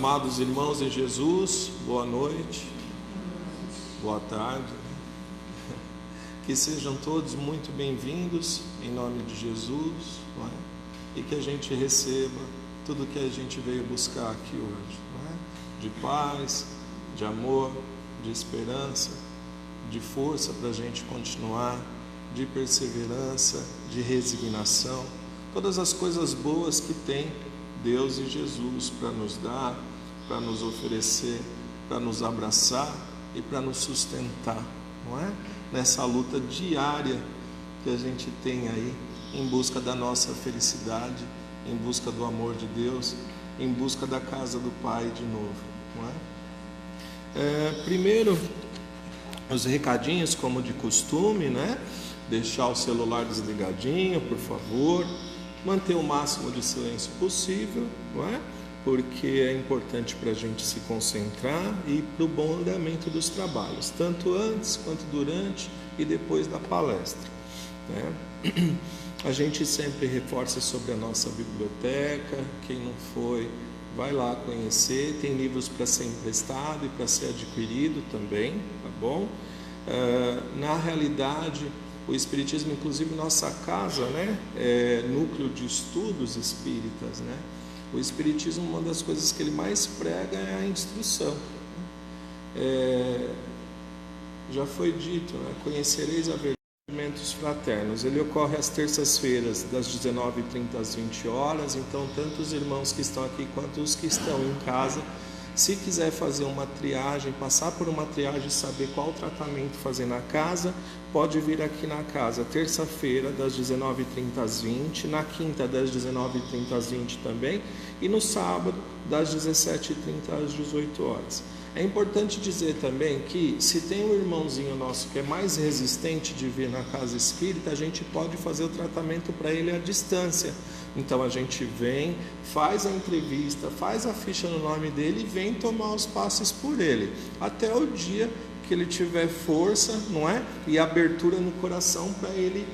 Amados irmãos em Jesus, boa noite, boa tarde. Que sejam todos muito bem-vindos em nome de Jesus, não é? E que a gente receba tudo que a gente veio buscar aqui hoje, não é? De paz, de amor, de esperança, de força para a gente continuar, de perseverança, de resignação, todas as coisas boas que tem Deus e Jesus para nos dar, para nos oferecer, para nos abraçar e para nos sustentar, não é? Nessa luta diária que a gente tem aí em busca da nossa felicidade, em busca do amor de Deus, em busca da casa do Pai de novo, não é? Primeiro, os recadinhos como de costume, né? Deixar o celular desligadinho, por favor. Manter o máximo de silêncio possível, não é? Porque é importante para a gente se concentrar e para o bom andamento dos trabalhos, tanto antes quanto durante e depois da palestra, né? A gente sempre reforça sobre a nossa biblioteca. Quem não foi, vai lá conhecer. Tem livros para ser emprestado e para ser adquirido também, tá bom? Na realidade, o Espiritismo, inclusive nossa casa, né, é núcleo de estudos espíritas, né? O Espiritismo, uma das coisas que ele mais prega é a instrução. Já foi dito, né? Conhecereis a verdade dos sentimentos fraternos. Ele ocorre às terças-feiras, das 19h30 às 20 horas. Então, tanto os irmãos que estão aqui quanto os que estão em casa, se quiser fazer uma triagem, passar por uma triagem, saber qual tratamento fazer na casa, pode vir aqui na casa, terça-feira, das 19h30 às 20, na quinta, das 19h30 às 20 também, e no sábado, das 17h30 às 18 horas. É importante dizer também que, se tem um irmãozinho nosso que é mais resistente de vir na casa espírita, a gente pode fazer o tratamento para ele à distância. Então a gente vem, faz a entrevista, faz a ficha no nome dele e vem tomar os passes por ele, até o dia que ele tiver força, não é? E abertura no coração para ele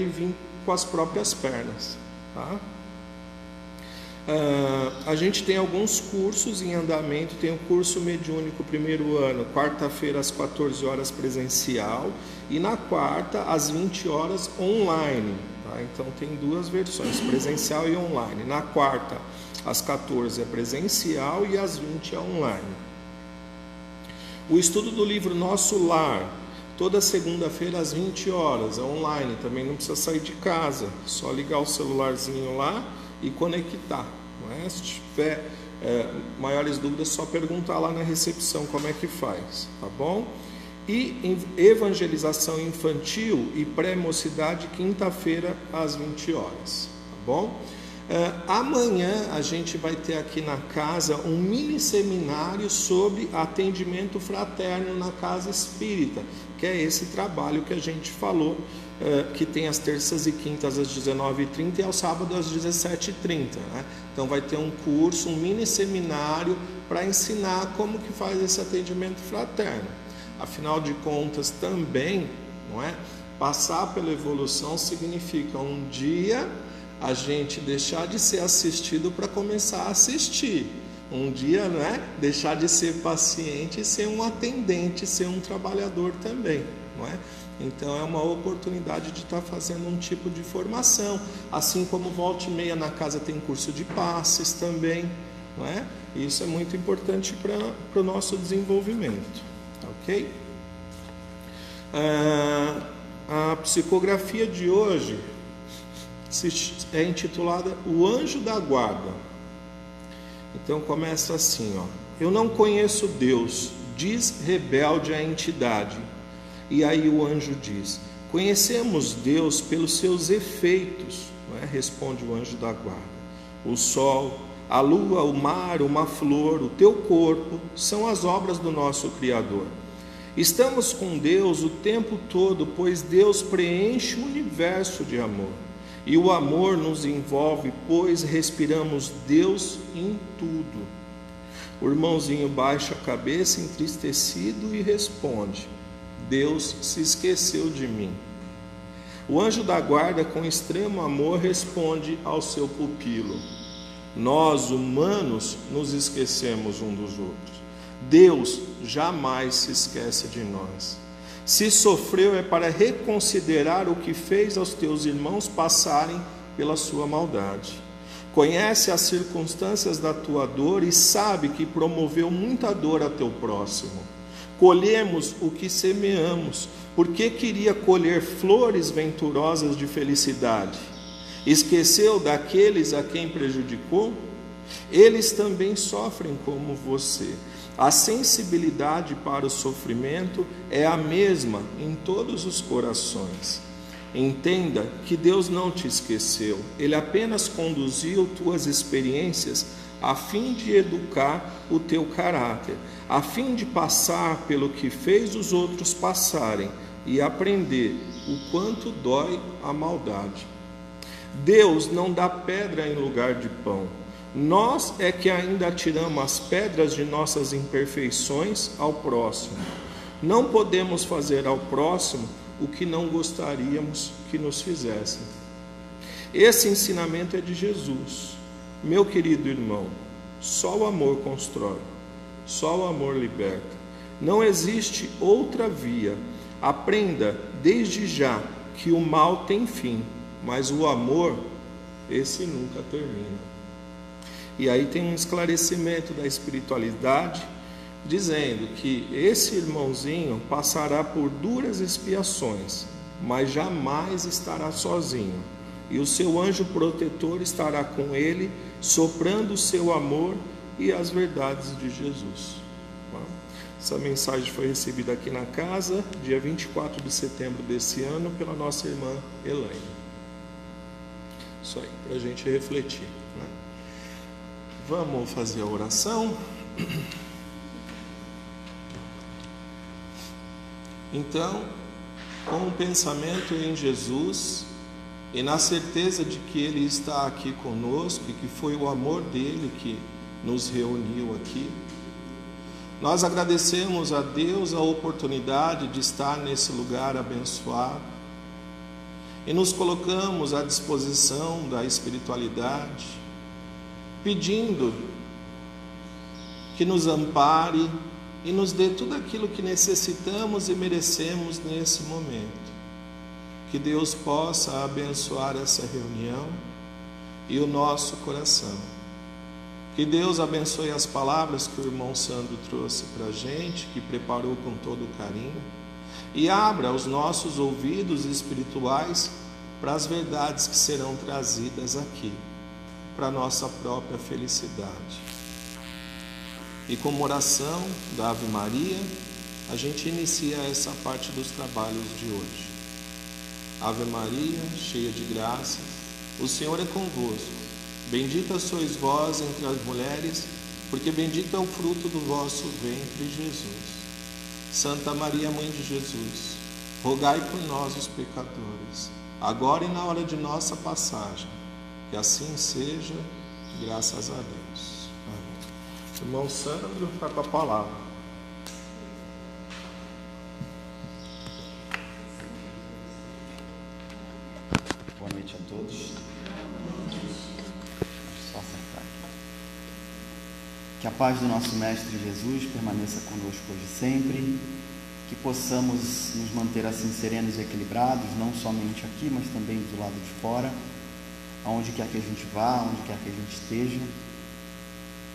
vir com as próprias pernas, tá? A gente tem alguns cursos em andamento. Tem o curso mediúnico primeiro ano, quarta-feira às 14 horas presencial, e na quarta às 20 horas online, tá? Então tem duas versões, presencial e online. Na quarta às 14 é presencial e às 20 é online. O estudo do livro Nosso Lar, toda segunda-feira às 20 horas, é online, também não precisa sair de casa, só ligar o celularzinho lá e conectar, não é? Se tiver maiores dúvidas, só perguntar lá na recepção como é que faz, tá bom? E evangelização infantil e pré-mocidade, quinta-feira às 20 horas, tá bom? Amanhã a gente vai ter aqui na casa um mini seminário sobre atendimento fraterno na casa espírita, que é esse trabalho que a gente falou, que tem às terças e quintas às 19h30 e ao sábado às 17h30, né? Então vai ter um curso, um mini seminário para ensinar como que faz esse atendimento fraterno. Afinal de contas também, não é? Passar pela evolução significa um dia a gente deixar de ser assistido para começar a assistir. Um dia, não é? Deixar de ser paciente e ser um atendente, ser um trabalhador também, não é? Então é uma oportunidade de estar fazendo um tipo de formação, assim como volta e meia na casa tem curso de passes também, não é? Isso é muito importante para o nosso desenvolvimento, ok? A psicografia de hoje é intitulada O Anjo da Guarda. Então começa assim, ó: eu não conheço Deus, diz rebelde a entidade. E aí o anjo diz: conhecemos Deus pelos seus efeitos, não é? Responde o anjo da guarda: o sol, a lua, o mar, uma flor, o teu corpo são as obras do nosso Criador. Estamos com Deus o tempo todo, pois Deus preenche o universo de amor. E o amor nos envolve, pois respiramos Deus em tudo. O irmãozinho baixa a cabeça entristecido e responde: Deus se esqueceu de mim. O anjo da guarda, com extremo amor, responde ao seu pupilo: Nós, humanos, nos esquecemos um dos outros. Deus jamais se esquece de nós. Se sofreu é para reconsiderar o que fez aos teus irmãos passarem pela sua maldade. Conhece as circunstâncias da tua dor e sabe que promoveu muita dor a teu próximo. Colhemos o que semeamos, porque queria colher flores venturosas de felicidade. Esqueceu daqueles a quem prejudicou? Eles também sofrem como você. A sensibilidade para o sofrimento é a mesma em todos os corações. Entenda que Deus não te esqueceu, Ele apenas conduziu tuas experiências a fim de educar o teu caráter, a fim de passar pelo que fez os outros passarem e aprender o quanto dói a maldade. Deus não dá pedra em lugar de pão. Nós é que ainda atiramos as pedras de nossas imperfeições ao próximo. Não podemos fazer ao próximo o que não gostaríamos que nos fizessem. Esse ensinamento é de Jesus. Meu querido irmão, só o amor constrói, só o amor liberta. Não existe outra via. Aprenda desde já que o mal tem fim, mas o amor, esse nunca termina. E aí tem um esclarecimento da espiritualidade, dizendo que esse irmãozinho passará por duras expiações, mas jamais estará sozinho. E o seu anjo protetor estará com ele, soprando o seu amor e as verdades de Jesus. Essa mensagem foi recebida aqui na casa, dia 24 de setembro desse ano, pela nossa irmã Elaine. Isso aí, para a gente refletir, né? Vamos fazer a oração? Então, com o pensamento em Jesus e na certeza de que Ele está aqui conosco e que foi o amor dele que nos reuniu aqui, nós agradecemos a Deus a oportunidade de estar nesse lugar abençoado e nos colocamos à disposição da espiritualidade, pedindo que nos ampare e nos dê tudo aquilo que necessitamos e merecemos nesse momento. Que Deus possa abençoar essa reunião e o nosso coração. Que Deus abençoe as palavras que o irmão Sandro trouxe para a gente, que preparou com todo carinho, e abra os nossos ouvidos espirituais para as verdades que serão trazidas aqui, para a nossa própria felicidade. E como oração da Ave Maria, a gente inicia essa parte dos trabalhos de hoje. Ave Maria, cheia de graça, o Senhor é convosco. Bendita sois vós entre as mulheres, porque bendito é o fruto do vosso ventre, Jesus. Santa Maria, Mãe de Jesus, rogai por nós, os pecadores, agora e na hora de nossa passagem. Que assim seja, graças a Deus. Amém. Irmão Sandro, está com a palavra. Boa noite a todos. Só sentar aqui. Que a paz do nosso Mestre Jesus permaneça conosco hoje e sempre. Que possamos nos manter assim serenos e equilibrados, não somente aqui, mas também do lado de fora, aonde quer que a gente vá, onde quer que a gente esteja,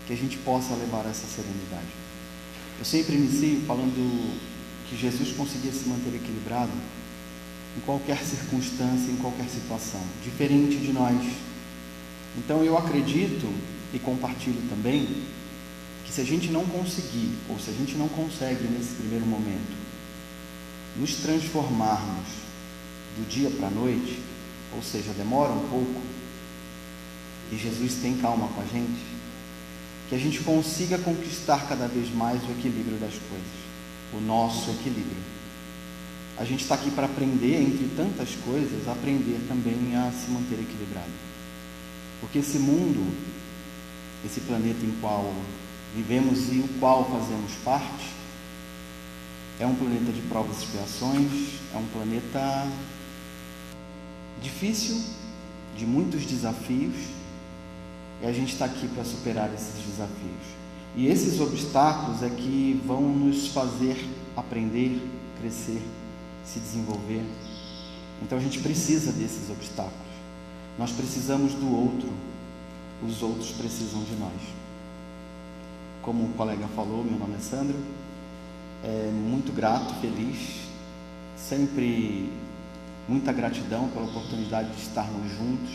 que a gente possa levar essa serenidade. Eu sempre inicio falando que Jesus conseguia se manter equilibrado em qualquer circunstância, em qualquer situação, diferente de nós. Então eu acredito e compartilho também que se a gente não conseguir, ou se a gente não consegue nesse primeiro momento, nos transformarmos do dia para a noite, ou seja, demora um pouco, e Jesus tem calma com a gente, que a gente consiga conquistar cada vez mais o equilíbrio das coisas, o nosso equilíbrio. A gente está aqui para aprender, entre tantas coisas, aprender também a se manter equilibrado. Porque esse mundo, esse planeta em qual vivemos e o qual fazemos parte, é um planeta de provas e expiações, é um planeta difícil, de muitos desafios, E a gente está aqui para superar esses desafios. E esses obstáculos é que vão nos fazer aprender, crescer, se desenvolver. Então a gente precisa desses obstáculos. Nós precisamos do outro. Os outros precisam de nós. Como o colega falou, meu nome é Sandro. Muito grato, feliz. Sempre muita gratidão pela oportunidade de estarmos juntos.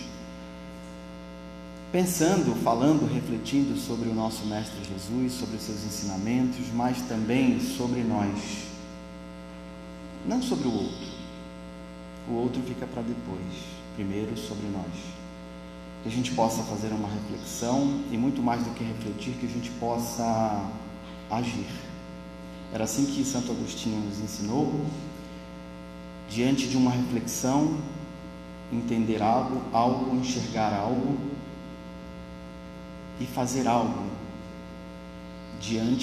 Pensando, falando, refletindo sobre o nosso Mestre Jesus, sobre os seus ensinamentos, mas também sobre nós. Não sobre o outro. O outro fica para depois. Primeiro sobre nós. Que a gente possa fazer uma reflexão e muito mais do que refletir, que a gente possa agir. Era assim que Santo Agostinho nos ensinou. Diante de uma reflexão, entender algo, enxergar algo e fazer algo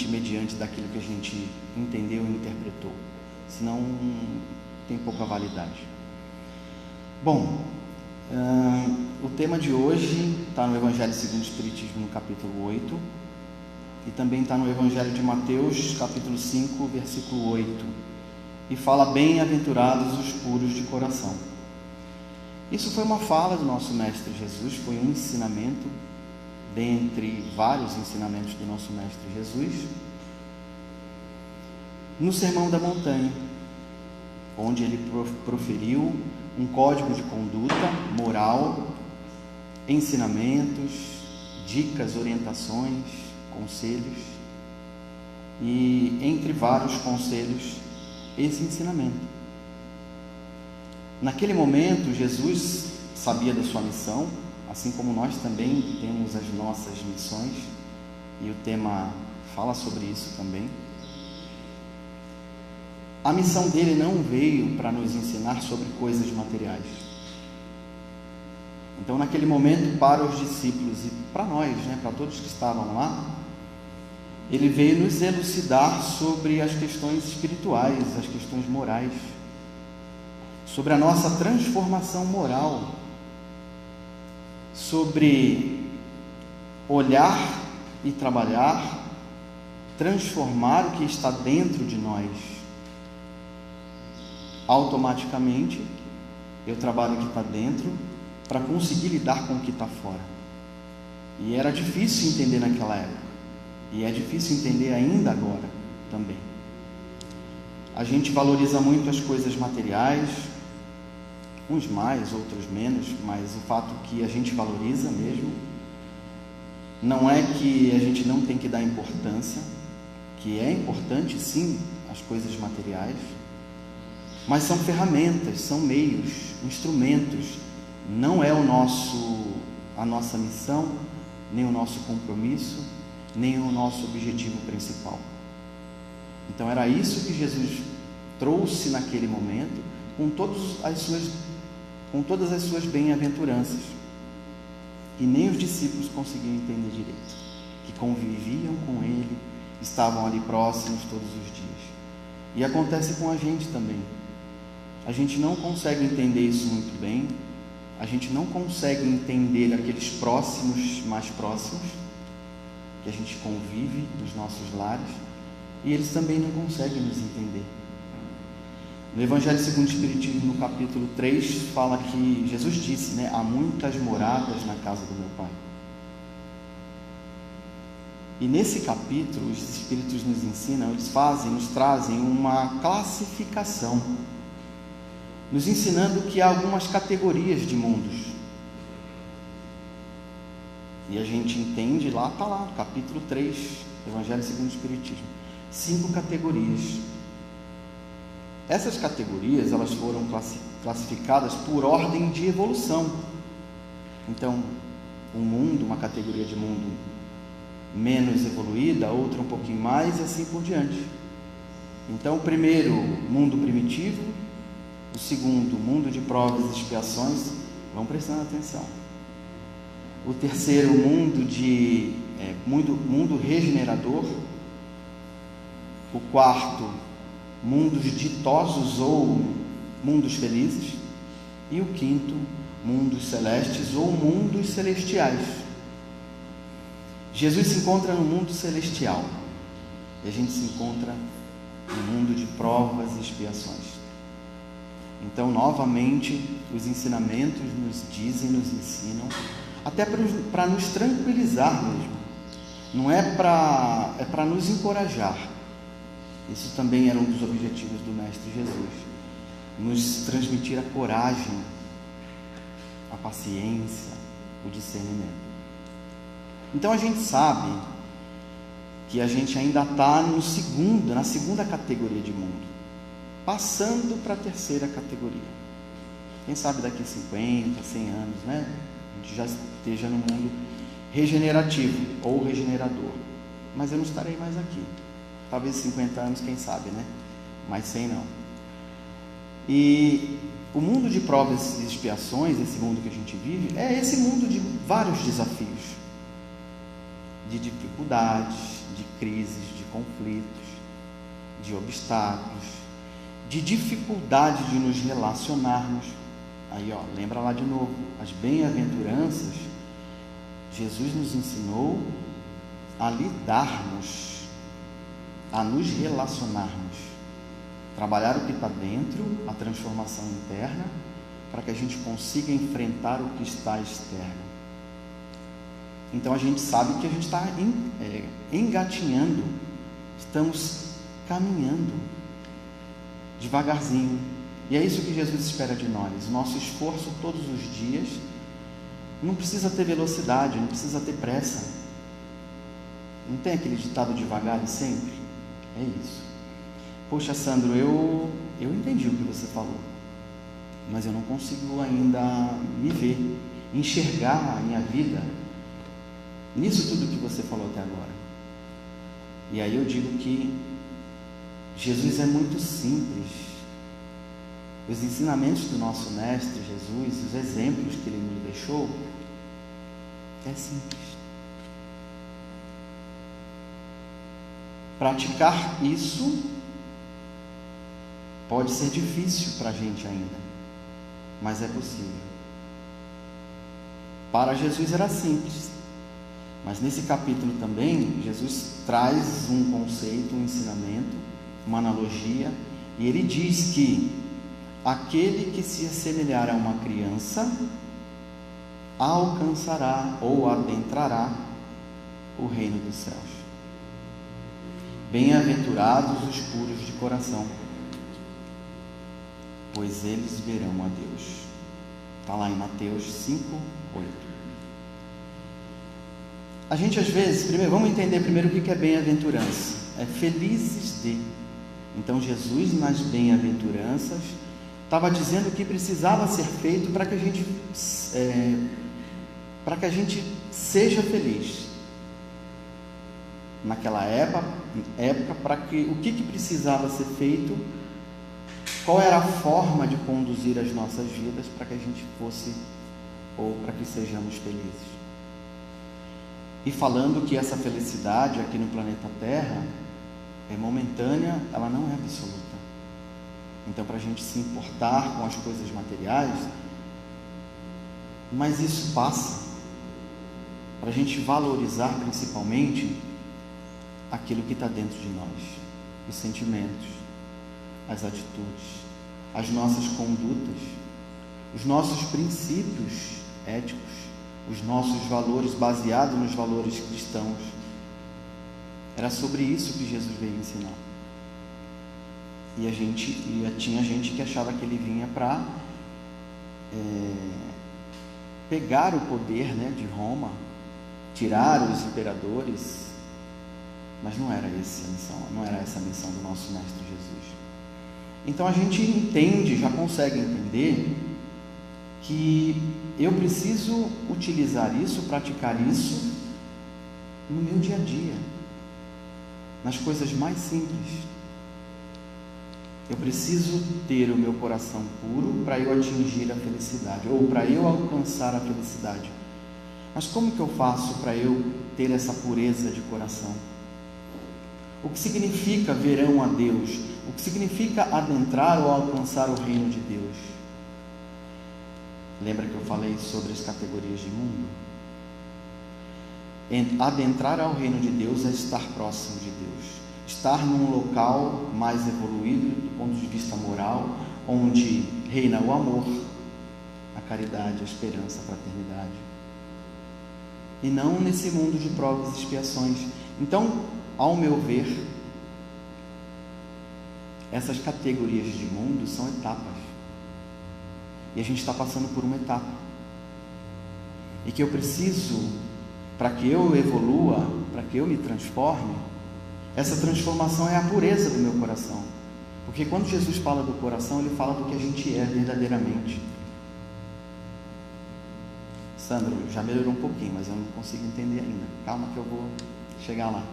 mediante daquilo que a gente entendeu e interpretou. Senão tem pouca validade. Bom, o tema de hoje está no Evangelho segundo o Espiritismo, no capítulo 8, e também está no Evangelho de Mateus, capítulo 5, versículo 8, e fala: bem-aventurados os puros de coração. Isso foi uma fala do nosso Mestre Jesus, foi um ensinamento, dentre vários ensinamentos do nosso Mestre Jesus, no Sermão da Montanha, onde ele proferiu um código de conduta moral, ensinamentos, dicas, orientações, conselhos, e entre vários conselhos, esse ensinamento. Naquele momento, Jesus sabia da sua missão, assim como nós também temos as nossas missões, e o tema fala sobre isso também. A missão dele não veio para nos ensinar sobre coisas materiais. Então, naquele momento, para os discípulos e para nós, para todos que estavam lá, ele veio nos elucidar sobre as questões espirituais, as questões morais, sobre a nossa transformação moral, sobre olhar e trabalhar, transformar o que está dentro de nós. Automaticamente, eu trabalho o que está dentro para conseguir lidar com o que está fora. E era difícil entender naquela época, e é difícil entender ainda agora também. A gente valoriza muito as coisas materiais, uns mais, outros menos, mas o fato que a gente valoriza mesmo, não é que a gente não tem que dar importância, que é importante sim as coisas materiais, mas são ferramentas, são meios, instrumentos, não é a nossa missão, nem o nosso compromisso, nem o nosso objetivo principal. Então era isso que Jesus trouxe naquele momento, com todas as suas bem-aventuranças, e nem os discípulos conseguiam entender direito, que conviviam com ele, estavam ali próximos todos os dias. E acontece com a gente também. A gente não consegue entender isso muito bem, a gente não consegue entender aqueles próximos, mais próximos, que a gente convive nos nossos lares, e eles também não conseguem nos entender. No Evangelho segundo o Espiritismo, no capítulo 3, fala que Jesus disse, há muitas moradas na casa do meu Pai. E nesse capítulo, os Espíritos nos ensinam, nos trazem uma classificação, nos ensinando que há algumas categorias de mundos. E a gente entende, está lá, no capítulo 3, Evangelho segundo o Espiritismo, 5 categorias. Essas categorias, elas foram classificadas por ordem de evolução. Então, um mundo, uma categoria de mundo menos evoluída, outra um pouquinho mais, e assim por diante. Então, o primeiro, mundo primitivo, o segundo, mundo de provas e expiações, vão prestando atenção. O terceiro, mundo regenerador. O quarto, mundos ditosos ou mundos felizes. E o quinto, mundos celestes ou mundos celestiais. Jesus se encontra no mundo celestial e a gente se encontra no mundo de provas e expiações. Então, novamente, os ensinamentos nos dizem, nos ensinam, até para nos tranquilizar mesmo. Não é para nos encorajar. Isso também era um dos objetivos do Mestre Jesus. Nos transmitir a coragem, a paciência, o discernimento. Então a gente sabe que a gente ainda está na segunda categoria de mundo, passando para a terceira categoria. Quem sabe daqui 50, 100 anos, né? A gente já esteja no mundo regenerativo ou regenerador. Mas eu não estarei mais aqui. Talvez 50 anos, quem sabe, né? Mas 100 não. E o mundo de provas e expiações, esse mundo que a gente vive, é esse mundo de vários desafios, de dificuldades, de crises, de conflitos, de obstáculos, de dificuldade de nos relacionarmos. Aí, lembra lá de novo, as bem-aventuranças, Jesus nos ensinou a lidarmos, a nos relacionarmos, trabalhar o que está dentro, a transformação interna, para que a gente consiga enfrentar o que está externo. Então a gente sabe que a gente está engatinhando, estamos caminhando devagarzinho, e é isso que Jesus espera de nós. Nosso esforço todos os dias não precisa ter velocidade, não precisa ter pressa. Não tem aquele ditado devagar e sempre? É isso. Poxa, Sandro, eu entendi o que você falou, mas eu não consigo ainda me ver, enxergar a minha vida nisso tudo que você falou até agora. E aí eu digo que Jesus é muito simples. Os ensinamentos do nosso Mestre Jesus, os exemplos que Ele nos deixou, é simples. Praticar isso pode ser difícil para a gente ainda, mas é possível. Para Jesus era simples, mas nesse capítulo também, Jesus traz um conceito, um ensinamento, uma analogia, e ele diz que aquele que se assemelhar a uma criança alcançará ou adentrará o reino dos céus. Bem-aventurados os puros de coração, pois eles verão a Deus. Está lá em Mateus 5:8. A gente às vezes, vamos entender primeiro o que é bem-aventurança. É felizes de. Então Jesus nas bem-aventuranças estava dizendo o que precisava ser feito para que a gente seja feliz. Naquela época, o que precisava ser feito, qual era a forma de conduzir as nossas vidas para que a gente fosse, ou para que sejamos felizes. E falando que essa felicidade aqui no planeta Terra é momentânea, ela não é absoluta. Então, para a gente se importar com as coisas materiais, mas isso passa. Para a gente valorizar principalmente aquilo que está dentro de nós, os sentimentos, as atitudes, as nossas condutas, os nossos princípios éticos, os nossos valores baseados nos valores cristãos. Era sobre isso que Jesus veio ensinar. E tinha gente que achava que ele vinha para pegar o poder, né, de Roma, tirar os imperadores, mas não era essa a missão, não era essa a missão do nosso Mestre Jesus. Então a gente entende, já consegue entender que eu preciso utilizar isso, praticar isso no meu dia a dia, nas coisas mais simples. Eu preciso ter o meu coração puro para eu atingir a felicidade, ou para eu alcançar a felicidade. Mas como que eu faço para eu ter essa pureza de coração? O que significa verão a Deus? O que significa adentrar ou alcançar o reino de Deus? Lembra que eu falei sobre as categorias de mundo? Adentrar ao reino de Deus é estar próximo de Deus, estar num local mais evoluído do ponto de vista moral, onde reina o amor, a caridade, a esperança, a fraternidade, e não nesse mundo de provas e expiações. Então, ao meu ver, essas categorias de mundo são etapas, e a gente está passando por uma etapa, e que eu preciso, para que eu evolua, para que eu me transforme, essa transformação é a pureza do meu coração. Porque quando Jesus fala do coração, ele fala do que a gente é verdadeiramente. Sandro, já melhorou um pouquinho, mas eu não consigo entender ainda. Calma que eu vou chegar lá.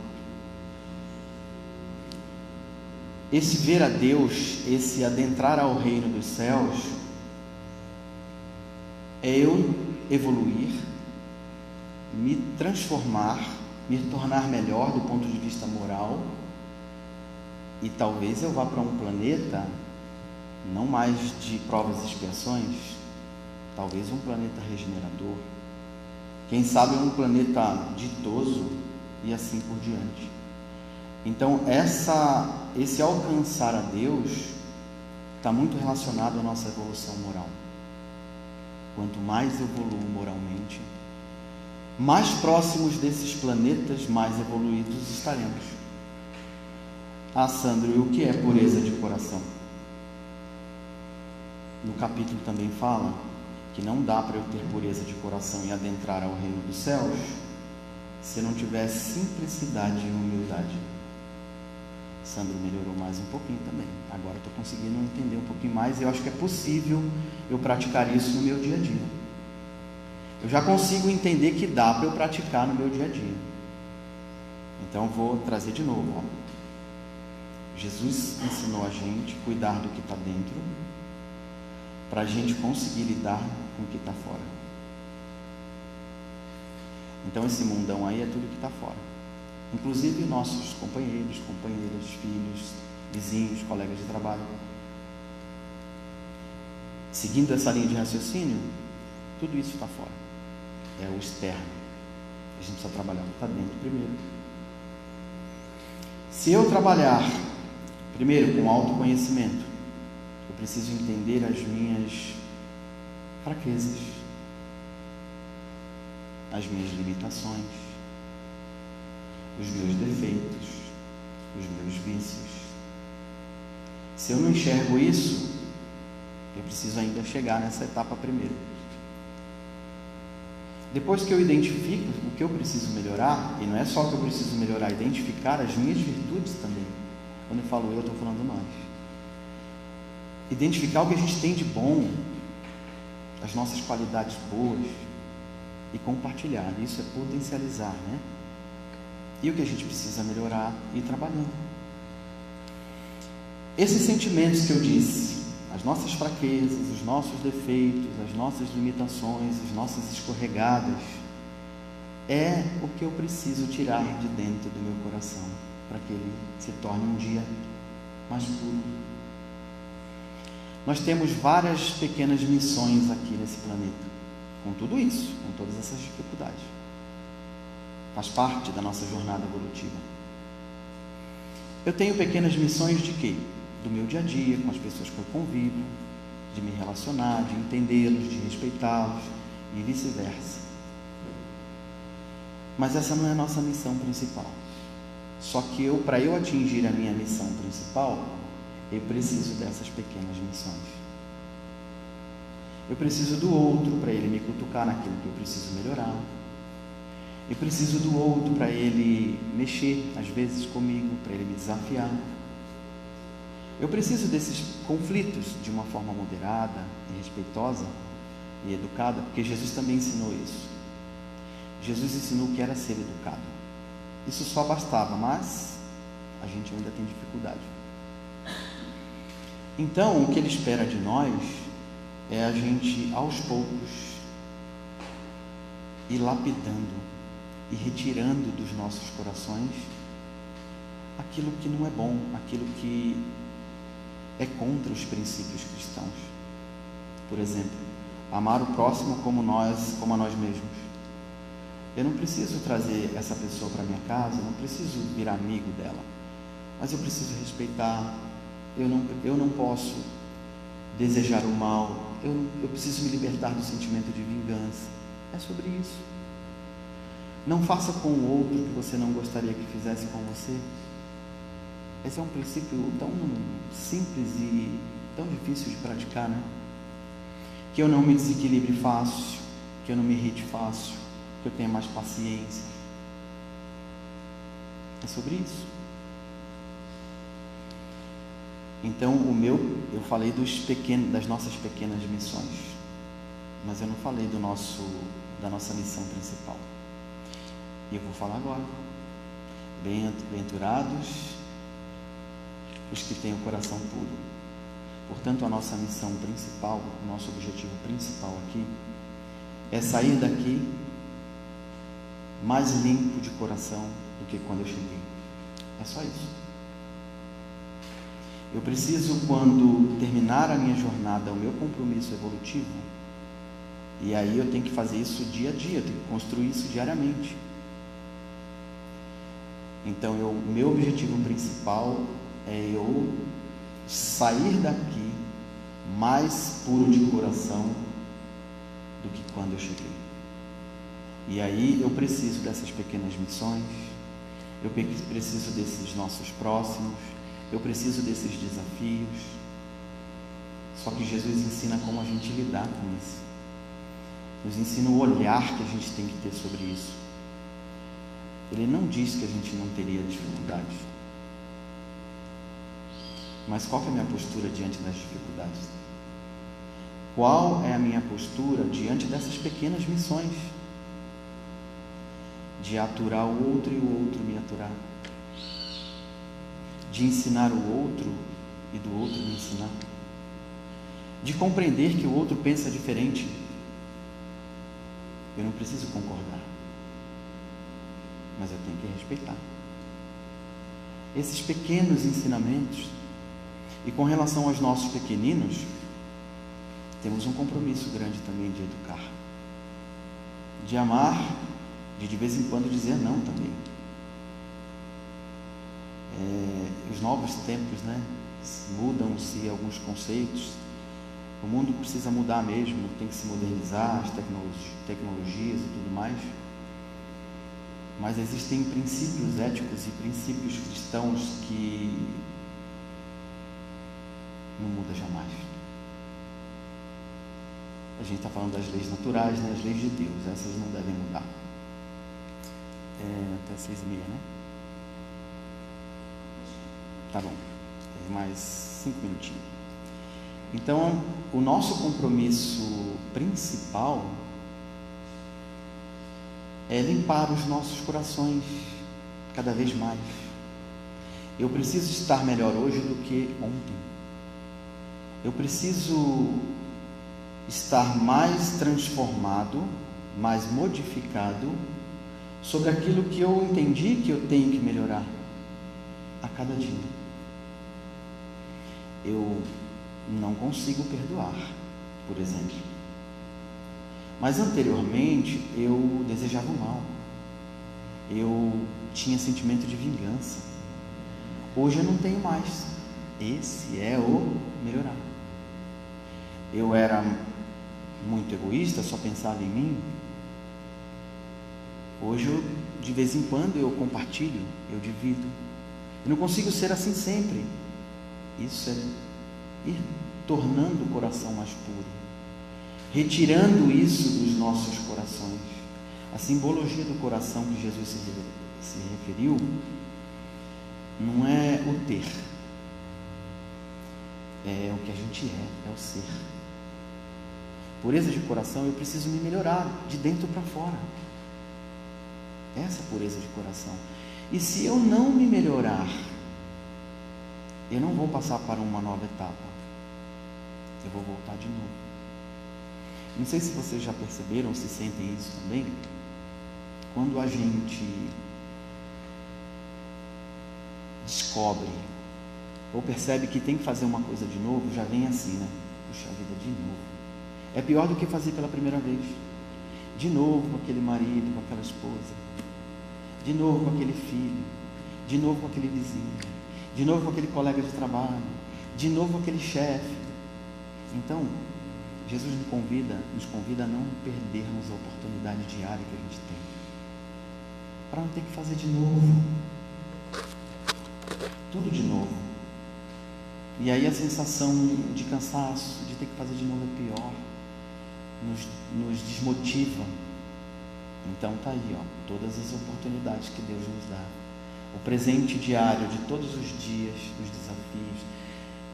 Esse ver a Deus, esse adentrar ao reino dos céus, é eu evoluir, me transformar, me tornar melhor do ponto de vista moral, e talvez eu vá para um planeta não mais de provas e expiações, talvez um planeta regenerador, quem sabe um planeta ditoso e assim por diante. Então esse alcançar a Deus está muito relacionado à nossa evolução moral. Quanto mais eu evoluo moralmente, mais próximos desses planetas mais evoluídos estaremos. Ah, Sandro, e o que é pureza de coração? No capítulo também fala que não dá para eu ter pureza de coração e adentrar ao reino dos céus se não tiver simplicidade e humildade. Sandro melhorou mais um pouquinho também. Agora estou conseguindo entender um pouquinho mais, e eu acho que é possível eu praticar isso no meu dia a dia. Eu já consigo entender que dá para eu praticar no meu dia a dia. Então vou trazer de novo. Ó. Jesus ensinou a gente a cuidar do que está dentro, para a gente conseguir lidar com o que está fora. Então esse mundão aí é tudo que está fora, inclusive nossos companheiros, companheiras, filhos, vizinhos, colegas de trabalho. Seguindo essa linha de raciocínio, tudo isso está fora, é o externo. A gente precisa trabalhar o que está dentro primeiro. Se eu trabalhar primeiro com autoconhecimento, eu preciso entender as minhas fraquezas, as minhas limitações, os meus defeitos, os meus vícios. Se eu não enxergo isso, eu preciso ainda chegar nessa etapa primeiro. Depois que eu identifico o que eu preciso melhorar, e não é só o que eu preciso melhorar, identificar as minhas virtudes também. Quando eu falo eu estou falando nós. Identificar o que a gente tem de bom, as nossas qualidades boas, e compartilhar. Isso é potencializar, né? E o que a gente precisa melhorar e ir trabalhando. Esses sentimentos que eu disse, as nossas fraquezas, os nossos defeitos, as nossas limitações, as nossas escorregadas, é o que eu preciso tirar de dentro do meu coração, para que ele se torne um dia mais puro. Nós temos várias pequenas missões aqui nesse planeta, com tudo isso, com todas essas dificuldades. Faz parte da nossa jornada evolutiva. Eu tenho pequenas missões de quê? Do meu dia a dia, com as pessoas que eu convivo, de me relacionar, de entendê-los, de respeitá-los e vice-versa. Mas essa não é a nossa missão principal. Só que para eu atingir a minha missão principal, eu preciso dessas pequenas missões. Eu preciso do outro para ele me cutucar naquilo que eu preciso melhorar. Eu preciso do outro para ele mexer, às vezes, comigo, para ele me desafiar. Eu preciso desses conflitos de uma forma moderada e respeitosa e educada, porque Jesus também ensinou isso. Jesus ensinou que era ser educado. Isso só bastava, mas a gente ainda tem dificuldade. Então, o que ele espera de nós é a gente, aos poucos, ir lapidando e retirando dos nossos corações aquilo que não é bom, aquilo que é contra os princípios cristãos. Por exemplo, amar o próximo como a nós mesmos. Eu não preciso trazer essa pessoa para minha casa, eu não preciso virar amigo dela, mas eu preciso respeitar. Eu não posso desejar o mal, eu preciso me libertar do sentimento de vingança. É sobre isso. Não faça com o outro o que você não gostaria que fizesse com você. Esse é um princípio tão simples e tão difícil de praticar, né? Que eu não me desequilibre fácil, que eu não me irrite fácil, que eu tenha mais paciência. É sobre isso. Então, eu falei das nossas pequenas missões, mas eu não falei da nossa missão principal. E eu vou falar agora. Bem-aventurados os que têm o coração puro. Portanto, a nossa missão principal, o nosso objetivo principal aqui, é sair daqui mais limpo de coração do que quando eu cheguei. É só isso. Eu preciso, quando terminar a minha jornada, o meu compromisso evolutivo, e aí eu tenho que fazer isso dia a dia, eu tenho que construir isso diariamente. Então, meu objetivo principal é eu sair daqui mais puro de coração do que quando eu cheguei. E aí eu preciso dessas pequenas missões, eu preciso desses nossos próximos, eu preciso desses desafios. Só que Jesus ensina como a gente lidar com isso. Nos ensina o olhar que a gente tem que ter sobre isso. Ele não diz que a gente não teria dificuldades. Mas qual que é a minha postura diante das dificuldades? Qual é a minha postura diante dessas pequenas missões? De aturar o outro e o outro me aturar. De ensinar o outro e do outro me ensinar. De compreender que o outro pensa diferente. Eu não preciso concordar, mas eu tenho que respeitar. Esses pequenos ensinamentos. E com relação aos nossos pequeninos, temos um compromisso grande também de educar, de amar, de vez em quando dizer não também. Os novos tempos, né? Mudam-se alguns conceitos. O mundo precisa mudar mesmo, tem que se modernizar, as tecnologias e tudo mais. Mas existem princípios éticos e princípios cristãos que não muda jamais. A gente está falando das leis naturais, né? As leis de Deus, essas não devem mudar. Até 6h30, né? Tá bom, tem mais 5 minutinhos. Então, o nosso compromisso principal é limpar os nossos corações cada vez mais. Eu preciso estar melhor hoje do que ontem. Eu preciso estar mais transformado, mais modificado sobre aquilo que eu entendi que eu tenho que melhorar a cada dia. Eu não consigo perdoar, por exemplo. Mas anteriormente eu desejava o mal. Eu tinha sentimento de vingança. Hoje eu não tenho mais. Esse é o melhorar. Eu era muito egoísta, só pensava em mim. Hoje de vez em quando eu compartilho, eu divido. Eu não consigo ser assim sempre. Isso é ir tornando o coração mais puro, retirando isso dos nossos corações. A simbologia do coração que Jesus se referiu não é o ter, é o que a gente é o ser. Pureza de coração, eu preciso me melhorar de dentro para fora. Essa pureza de coração. E se eu não me melhorar, eu não vou passar para uma nova etapa. Eu vou voltar de novo. Não sei se vocês já perceberam, se sentem isso também. Quando a gente descobre ou percebe que tem que fazer uma coisa de novo, já vem assim, né? Puxa vida, de novo. É pior do que fazer pela primeira vez. de novo com aquele marido, com aquela esposa, de novo com aquele filho, de novo com aquele vizinho, de novo com aquele colega de trabalho, de novo com aquele chefe. Então, Jesus nos convida a não perdermos a oportunidade diária que a gente tem, para não ter que fazer de novo, tudo de novo. E aí a sensação de cansaço, de ter que fazer de novo é pior, nos desmotiva. Então está aí, todas as oportunidades que Deus nos dá, o presente diário de todos os dias, os desafios.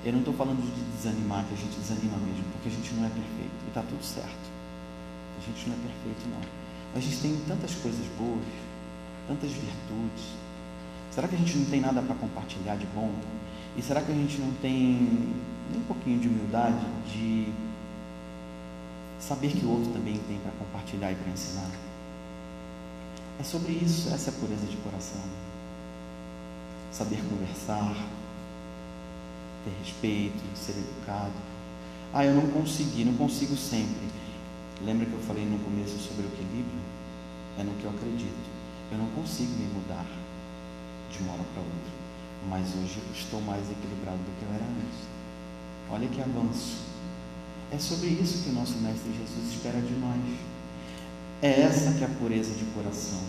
Eu não estou falando de desanimar, que a gente desanima mesmo, porque a gente não é perfeito, e está tudo certo. A gente não é perfeito, não. Mas a gente tem tantas coisas boas, tantas virtudes. Será que a gente não tem nada para compartilhar de bom? E será que a gente não tem nem um pouquinho de humildade, de saber que o outro também tem para compartilhar e para ensinar? É sobre isso, essa é a pureza de coração. Saber conversar, ter respeito, ser educado. Eu não consigo sempre. Lembra que eu falei no começo sobre o equilíbrio? É no que eu acredito. Eu não consigo me mudar de uma hora para outra, mas hoje eu estou mais equilibrado do que eu era antes. Olha que avanço. É sobre isso que o nosso Mestre Jesus espera de nós. É essa que é a pureza de coração,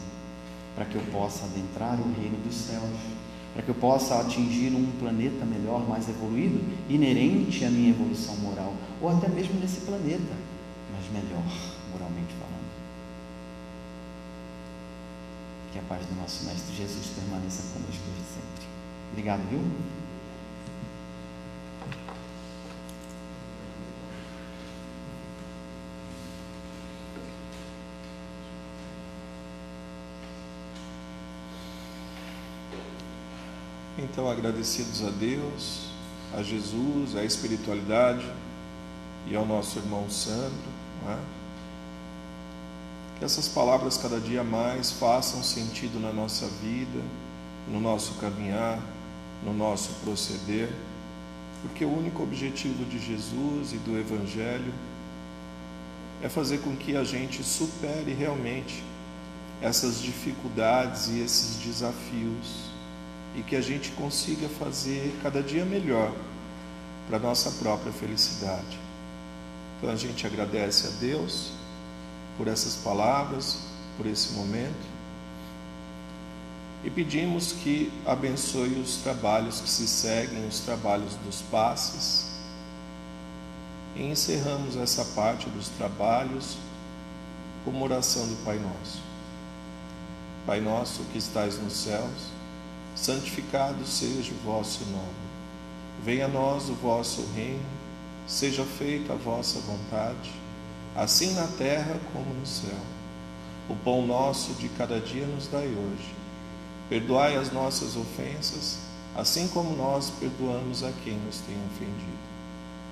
para que eu possa adentrar o reino dos céus, para que eu possa atingir um planeta melhor, mais evoluído, inerente à minha evolução moral, ou até mesmo nesse planeta, mas melhor, moralmente falando. Que a paz do nosso Mestre Jesus permaneça conosco hoje sempre. Obrigado, viu? Então, agradecidos a Deus, a Jesus, à espiritualidade e ao nosso irmão Sandro, né? Que essas palavras cada dia mais façam sentido na nossa vida, no nosso caminhar, no nosso proceder, porque o único objetivo de Jesus e do Evangelho é fazer com que a gente supere realmente essas dificuldades e esses desafios, e que a gente consiga fazer cada dia melhor para a nossa própria felicidade. Então a gente agradece a Deus por essas palavras, por esse momento, e pedimos que abençoe os trabalhos que se seguem, os trabalhos dos passes, e encerramos essa parte dos trabalhos com uma oração do Pai Nosso. Pai nosso que estais nos céus, santificado seja o vosso nome. Venha a nós o vosso reino, seja feita a vossa vontade, assim na terra como no céu. O pão nosso de cada dia nos dai hoje. Perdoai as nossas ofensas, assim como nós perdoamos a quem nos tem ofendido.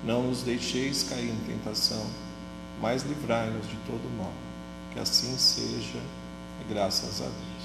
Não nos deixeis cair em tentação, mas livrai-nos de todo mal. Que assim seja, e graças a Deus.